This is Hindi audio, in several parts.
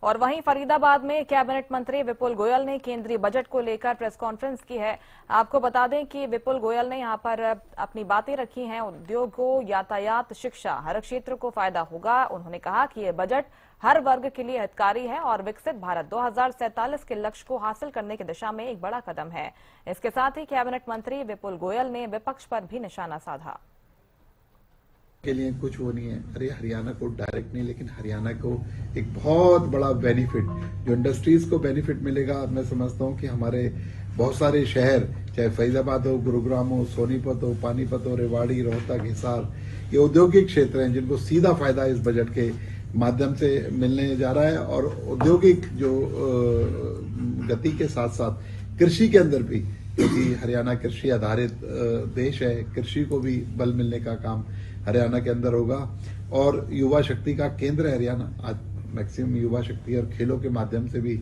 और वहीं फरीदाबाद में कैबिनेट मंत्री विपुल गोयल ने केंद्रीय बजट को लेकर प्रेस कॉन्फ्रेंस की है। आपको बता दें कि विपुल गोयल ने यहां पर अपनी बातें रखी हैं। उद्योगों, यातायात, शिक्षा, हर क्षेत्र को फायदा होगा। उन्होंने कहा कि यह बजट हर वर्ग के लिए हितकारी है और विकसित भारत 2047 के लक्ष्य को हासिल करने की दिशा में एक बड़ा कदम है। इसके साथ ही कैबिनेट मंत्री विपुल गोयल ने विपक्ष पर भी निशाना साधा। के लिए कुछ वो नहीं है। अरे हरियाणा को डायरेक्ट नहीं, लेकिन हरियाणा को एक बहुत बड़ा बेनिफिट, जो इंडस्ट्रीज को बेनिफिट मिलेगा। मैं समझता हूँ कि हमारे बहुत सारे शहर, चाहे फरीदाबाद हो, गुरुग्राम हो, सोनीपत हो, पानीपत हो, रेवाड़ी, रोहतक, हिसार, ये औद्योगिक क्षेत्र हैं जिनको सीधा फायदा इस बजट के माध्यम से मिलने जा रहा है। और औद्योगिक जो गति के साथ साथ कृषि के अंदर भी, क्योंकि हरियाणा कृषि आधारित देश है, कृषि को भी बल मिलने का काम हरियाणा के अंदर होगा। और युवा शक्ति का केंद्र है हरियाणा। आज मैक्सिमम युवा शक्ति और खेलों के माध्यम से भी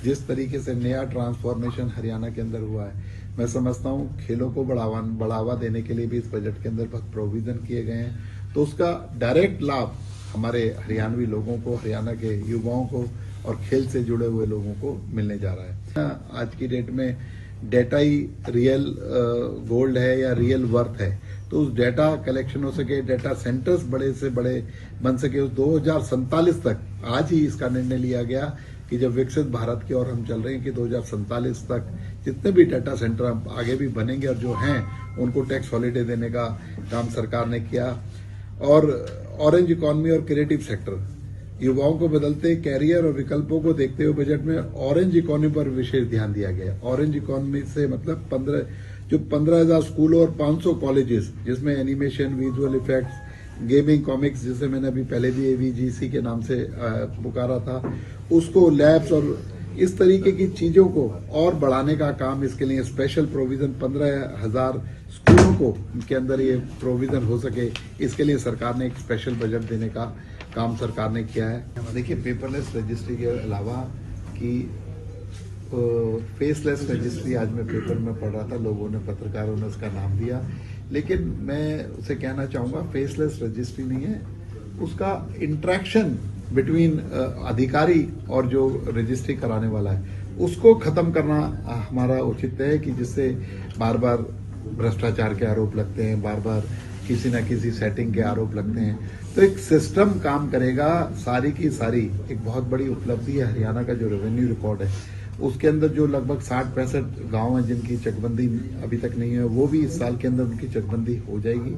जिस तरीके से नया ट्रांसफॉर्मेशन हरियाणा के अंदर हुआ है, मैं समझता हूँ खेलों को बढ़ावा देने के लिए भी इस बजट के अंदर बहुत प्रोविजन किए गए हैं। तो उसका डायरेक्ट लाभ हमारे हरियाणवी लोगों को, हरियाणा के युवाओं को और खेल से जुड़े हुए लोगों को मिलने जा रहा है। आज की डेट में डेटा ही रियल गोल्ड है या रियल वर्थ है। तो उस डेटा कलेक्शन हो सके, डेटा सेंटर्स बड़े से बड़े बन सके। उस 2047 तक आज ही इसका निर्णय लिया गया कि जब विकसित भारत की ओर हम चल रहे हैं कि 2047 तक जितने भी डेटा सेंटर आगे भी बनेंगे और जो हैं उनको टैक्स हॉलिडे देने का काम सरकार ने किया। और ऑरेंज इकोनॉमी और क्रिएटिव सेक्टर, युवाओं को बदलते कैरियर और विकल्पों को देखते हुए बजट में ऑरेंज इकोनॉमी पर विशेष ध्यान दिया गया। ऑरेंज इकोनॉमी से मतलब 15,000 स्कूलों और 500 कॉलेजेस, जिसमें animation, visual effects, gaming, comics, जिसे मैंने अभी पहले भी AVGC के नाम से पुकारा था, उसको लैब्स और इस तरीके की चीजों को और बढ़ाने का काम, इसके लिए स्पेशल प्रोविजन 15,000 स्कूलों को के अंदर ये प्रोविजन हो सके, इसके लिए सरकार ने एक स्पेशल बजट देने का काम सरकार ने किया है। देखिए, पेपरलेस रजिस्ट्री के अलावा कि फेसलेस रजिस्ट्री आज मैं पेपर में पढ़ रहा था, लोगों ने, पत्रकारों ने उसका नाम दिया, लेकिन मैं उसे कहना चाहूंगा फेसलेस रजिस्ट्री नहीं है, उसका इंटरेक्शन बिटवीन अधिकारी और जो रजिस्ट्री कराने वाला है उसको खत्म करना हमारा औचित्य है, कि जिससे बार बार भ्रष्टाचार के आरोप लगते हैं, बार बार किसी न किसी सेटिंग के आरोप लगते हैं। तो एक सिस्टम काम करेगा। सारी की सारी एक बहुत बड़ी उपलब्धि है हरियाणा का जो रेवेन्यू रिकॉर्ड है, उसके अंदर जो लगभग 60-65 गांव हैं जिनकी चकबंदी अभी तक नहीं है, वो भी इस साल के अंदर उनकी चकबंदी हो जाएगी।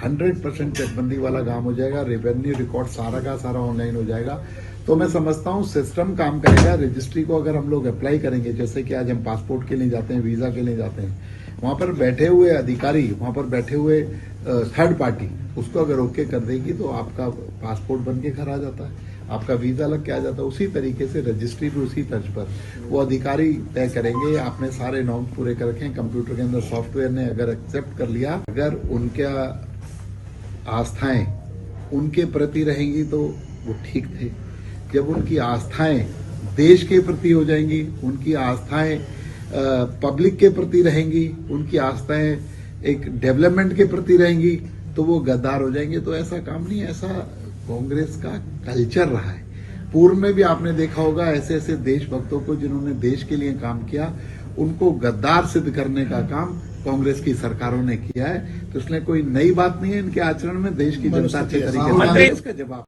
100% चकबंदी वाला काम हो जाएगा। रेवेन्यू रिकॉर्ड सारा का सारा ऑनलाइन हो जाएगा। तो मैं समझता हूँ सिस्टम काम करेगा। रजिस्ट्री को अगर हम लोग अप्लाई करेंगे, जैसे कि आज हम पासपोर्ट के लिए जाते हैं, वीजा के लिए जाते हैं, वहां पर बैठे हुए अधिकारी, वहां पर बैठे हुए थर्ड पार्टी उसको अगर ओके कर देगी तो आपका पासपोर्ट बन के घर आ जाता है, आपका वीजा लग के आ जाता है। उसी तरीके से रजिस्ट्री भी उसी तर्ज पर वो अधिकारी तय करेंगे। आपने सारे नॉर्म्स पूरे कर रखे हैं, कंप्यूटर के अंदर सॉफ्टवेयर ने अगर एक्सेप्ट कर लिया, अगर उनका आस्थाएं उनके प्रति रहेंगी तो वो ठीक थे। जब उनकी आस्थाएं देश के प्रति हो जाएंगी, उनकी आस्थाएं पब्लिक के प्रति रहेंगी, उनकी आस्थाएं एक डेवलपमेंट के प्रति रहेंगी, तो वो गद्दार हो जाएंगे। तो ऐसा काम नहीं है, ऐसा कांग्रेस का कल्चर रहा है। पूर्व में भी आपने देखा होगा ऐसे ऐसे देशभक्तों को जिन्होंने देश के लिए काम किया, उनको गद्दार सिद्ध करने का काम कांग्रेस की सरकारों ने किया है। तो इसलिए कोई नई बात नहीं है इनके आचरण में। देश की जनता अच्छे तरीके से इसका जवाब